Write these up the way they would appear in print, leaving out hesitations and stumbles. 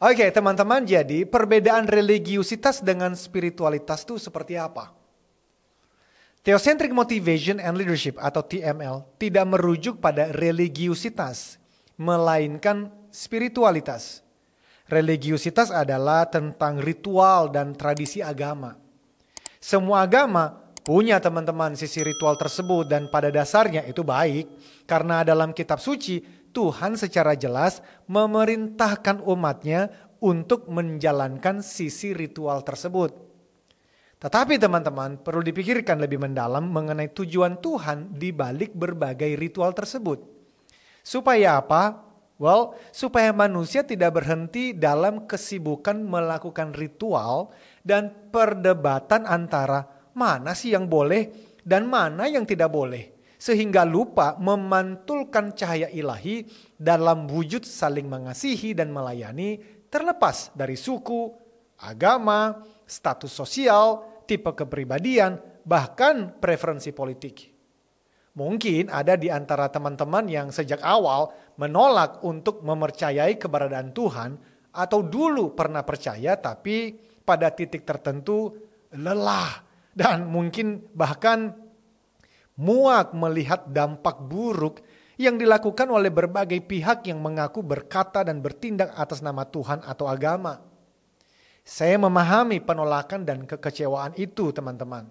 Oke, teman-teman, jadi perbedaan religiusitas dengan spiritualitas itu seperti apa? Theocentric Motivation and Leadership atau TML tidak merujuk pada religiusitas, melainkan spiritualitas. Religiusitas adalah tentang ritual dan tradisi agama. Semua agama punya teman-teman sisi ritual tersebut dan pada dasarnya itu baik karena dalam kitab suci Tuhan secara jelas memerintahkan umatnya untuk menjalankan sisi ritual tersebut. Tetapi teman-teman perlu dipikirkan lebih mendalam mengenai tujuan Tuhan di balik berbagai ritual tersebut. Supaya apa? Supaya manusia tidak berhenti dalam kesibukan melakukan ritual dan perdebatan antara mana sih yang boleh dan mana yang tidak boleh. Sehingga lupa memantulkan cahaya ilahi dalam wujud saling mengasihi dan melayani terlepas dari suku, agama, status sosial, tipe kepribadian, bahkan preferensi politik. Mungkin ada di antara teman-teman yang sejak awal menolak untuk mempercayai keberadaan Tuhan atau dulu pernah percaya tapi pada titik tertentu lelah dan mungkin bahkan muak melihat dampak buruk yang dilakukan oleh berbagai pihak yang mengaku berkata dan bertindak atas nama Tuhan atau agama. Saya memahami penolakan dan kekecewaan itu, teman-teman.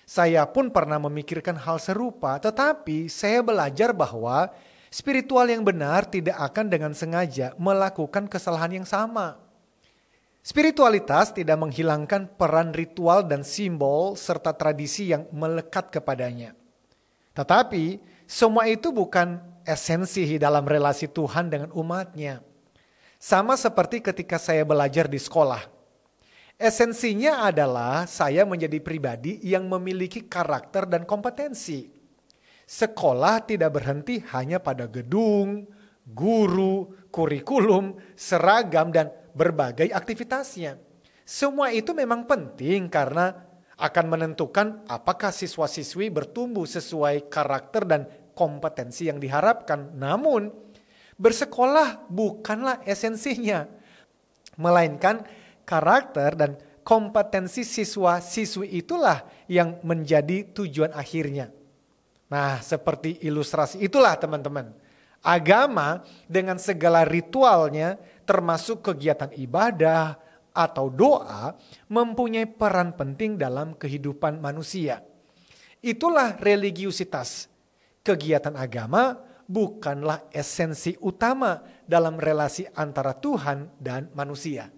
Saya pun pernah memikirkan hal serupa, tetapi saya belajar bahwa spiritual yang benar tidak akan dengan sengaja melakukan kesalahan yang sama. Spiritualitas tidak menghilangkan peran ritual dan simbol serta tradisi yang melekat kepadanya. Tetapi semua itu bukan esensi dalam relasi Tuhan dengan umatnya. Sama seperti ketika saya belajar di sekolah. Esensinya adalah saya menjadi pribadi yang memiliki karakter dan kompetensi. Sekolah tidak berhenti hanya pada gedung, guru, kurikulum, seragam, dan berbagai aktivitasnya. Semua itu memang penting karena akan menentukan apakah siswa-siswi bertumbuh sesuai karakter dan kompetensi yang diharapkan. Namun, bersekolah bukanlah esensinya, melainkan karakter dan kompetensi siswa-siswi itulah yang menjadi tujuan akhirnya. Nah, seperti ilustrasi itulah teman-teman. Agama dengan segala ritualnya termasuk kegiatan ibadah, atau doa mempunyai peran penting dalam kehidupan manusia. Itulah religiusitas. Kegiatan agama bukanlah esensi utama dalam relasi antara Tuhan dan manusia.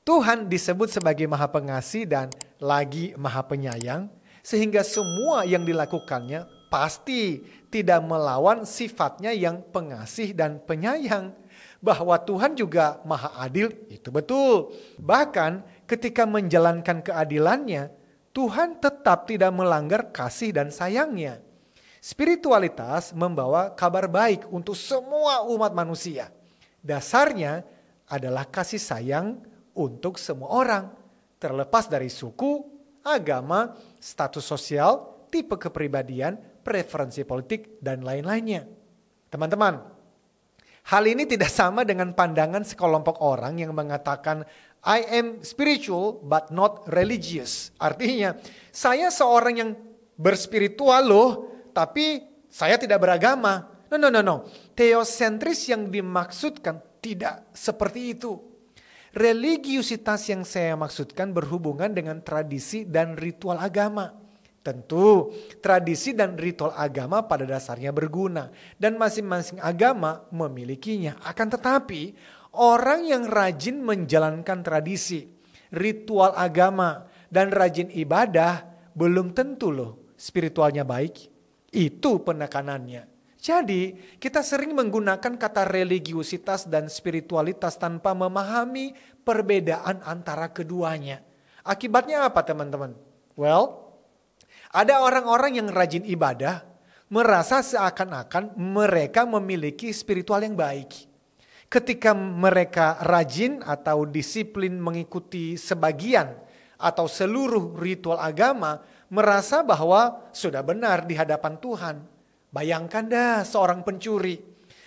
Tuhan disebut sebagai Maha Pengasih dan lagi Maha Penyayang, sehingga semua yang dilakukannya pasti tidak melawan sifatnya yang pengasih dan penyayang. Bahwa Tuhan juga Maha Adil, itu betul. Bahkan ketika menjalankan keadilannya, Tuhan tetap tidak melanggar kasih dan sayangnya. Spiritualitas membawa kabar baik untuk semua umat manusia. Dasarnya adalah kasih sayang untuk semua orang, terlepas dari suku, agama, status sosial, tipe kepribadian, preferensi politik, dan lain-lainnya. Teman-teman, hal ini tidak sama dengan pandangan sekelompok orang yang mengatakan I am spiritual but not religious. Artinya saya seorang yang berspiritual loh, tapi saya tidak beragama. No. Teosentris yang dimaksudkan tidak seperti itu. Religiusitas yang saya maksudkan berhubungan dengan tradisi dan ritual agama. Tentu, tradisi dan ritual agama pada dasarnya berguna dan masing-masing agama memilikinya. Akan tetapi, orang yang rajin menjalankan tradisi, ritual agama, dan rajin ibadah belum tentu loh spiritualnya baik. Itu penekanannya. Jadi, kita sering menggunakan kata religiusitas dan spiritualitas tanpa memahami perbedaan antara keduanya. Akibatnya apa, teman-teman? Ada orang-orang yang rajin ibadah, merasa seakan-akan mereka memiliki spiritual yang baik. Ketika mereka rajin atau disiplin mengikuti sebagian atau seluruh ritual agama, merasa bahwa sudah benar di hadapan Tuhan. Bayangkan dah seorang pencuri.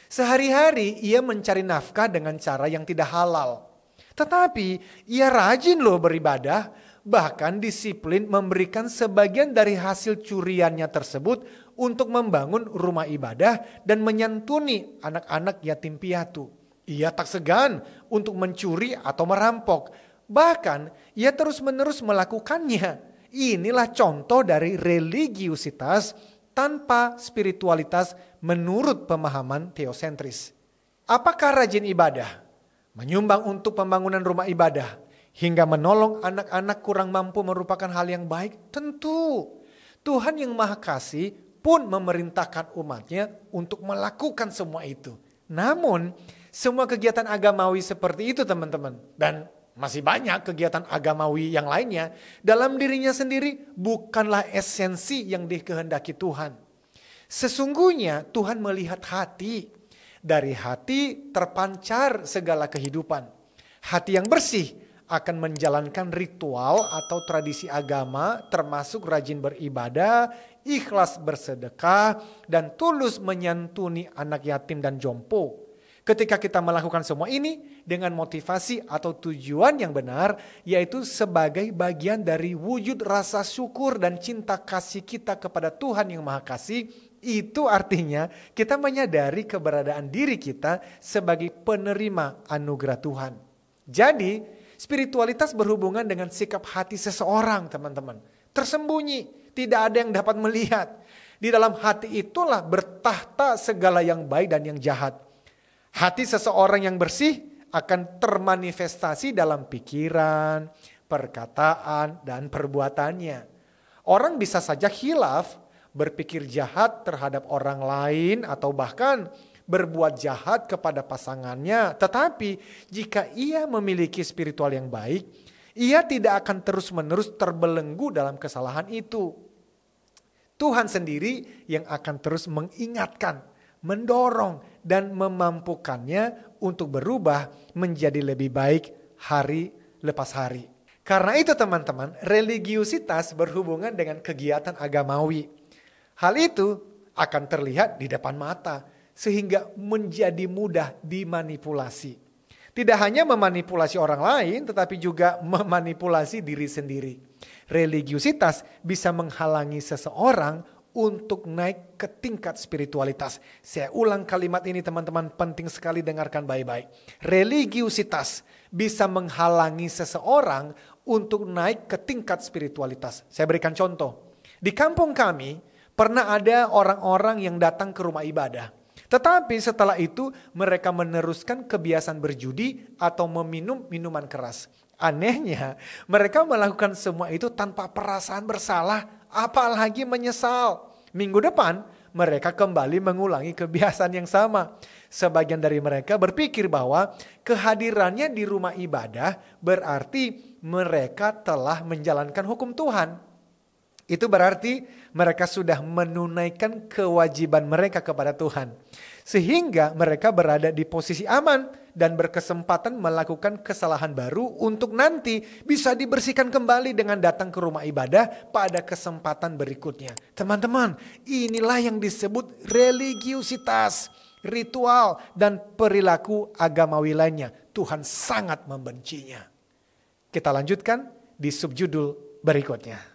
Sehari-hari ia mencari nafkah dengan cara yang tidak halal. Tetapi ia rajin loh beribadah, bahkan disiplin memberikan sebagian dari hasil curiannya tersebut untuk membangun rumah ibadah dan menyantuni anak-anak yatim piatu. Ia tak segan untuk mencuri atau merampok. Bahkan ia terus-menerus melakukannya. Inilah contoh dari religiusitas tanpa spiritualitas menurut pemahaman teosentris. Apakah rajin ibadah, menyumbang untuk pembangunan rumah ibadah, hingga menolong anak-anak kurang mampu merupakan hal yang baik? Tentu. Tuhan yang Maha Kasih pun memerintahkan umatnya untuk melakukan semua itu. Namun, semua kegiatan agamawi seperti itu teman-teman, dan masih banyak kegiatan agamawi yang lainnya, dalam dirinya sendiri bukanlah esensi yang dikehendaki Tuhan. Sesungguhnya Tuhan melihat hati. Dari hati terpancar segala kehidupan. Hati yang bersih akan menjalankan ritual atau tradisi agama, termasuk rajin beribadah, ikhlas bersedekah, dan tulus menyantuni anak yatim dan jompo. Ketika kita melakukan semua ini dengan motivasi atau tujuan yang benar, yaitu sebagai bagian dari wujud rasa syukur dan cinta kasih kita kepada Tuhan yang Maha Kasih, itu artinya kita menyadari keberadaan diri kita sebagai penerima anugerah Tuhan. Jadi, spiritualitas berhubungan dengan sikap hati seseorang, teman-teman. Tersembunyi, tidak ada yang dapat melihat. Di dalam hati itulah bertahta segala yang baik dan yang jahat. Hati seseorang yang bersih akan termanifestasi dalam pikiran, perkataan, dan perbuatannya. Orang bisa saja khilaf, berpikir jahat terhadap orang lain atau bahkan berbuat jahat kepada pasangannya. Tetapi jika ia memiliki spiritual yang baik, ia tidak akan terus-menerus terbelenggu dalam kesalahan itu. Tuhan sendiri yang akan terus mengingatkan, mendorong, dan memampukannya untuk berubah menjadi lebih baik hari lepas hari. Karena itu teman-teman, religiusitas berhubungan dengan kegiatan agamawi. Hal itu akan terlihat di depan mata sehingga menjadi mudah dimanipulasi. Tidak hanya memanipulasi orang lain tetapi juga memanipulasi diri sendiri. Religiusitas bisa menghalangi seseorang untuk naik ke tingkat spiritualitas. Saya ulang kalimat ini teman-teman, penting sekali dengarkan baik-baik. Religiusitas bisa menghalangi seseorang untuk naik ke tingkat spiritualitas. Saya berikan contoh. Di kampung kami pernah ada orang-orang yang datang ke rumah ibadah. Tetapi setelah itu mereka meneruskan kebiasaan berjudi atau meminum minuman keras. Anehnya, mereka melakukan semua itu tanpa perasaan bersalah, apalagi menyesal. Minggu depan, mereka kembali mengulangi kebiasaan yang sama. Sebagian dari mereka berpikir bahwa kehadirannya di rumah ibadah berarti mereka telah menjalankan hukum Tuhan. Itu berarti mereka sudah menunaikan kewajiban mereka kepada Tuhan. Sehingga mereka berada di posisi aman dan berkesempatan melakukan kesalahan baru untuk nanti bisa dibersihkan kembali dengan datang ke rumah ibadah pada kesempatan berikutnya. Teman-teman, inilah yang disebut religiusitas, ritual, dan perilaku agamawi lainnya. Tuhan sangat membencinya. Kita lanjutkan di subjudul berikutnya.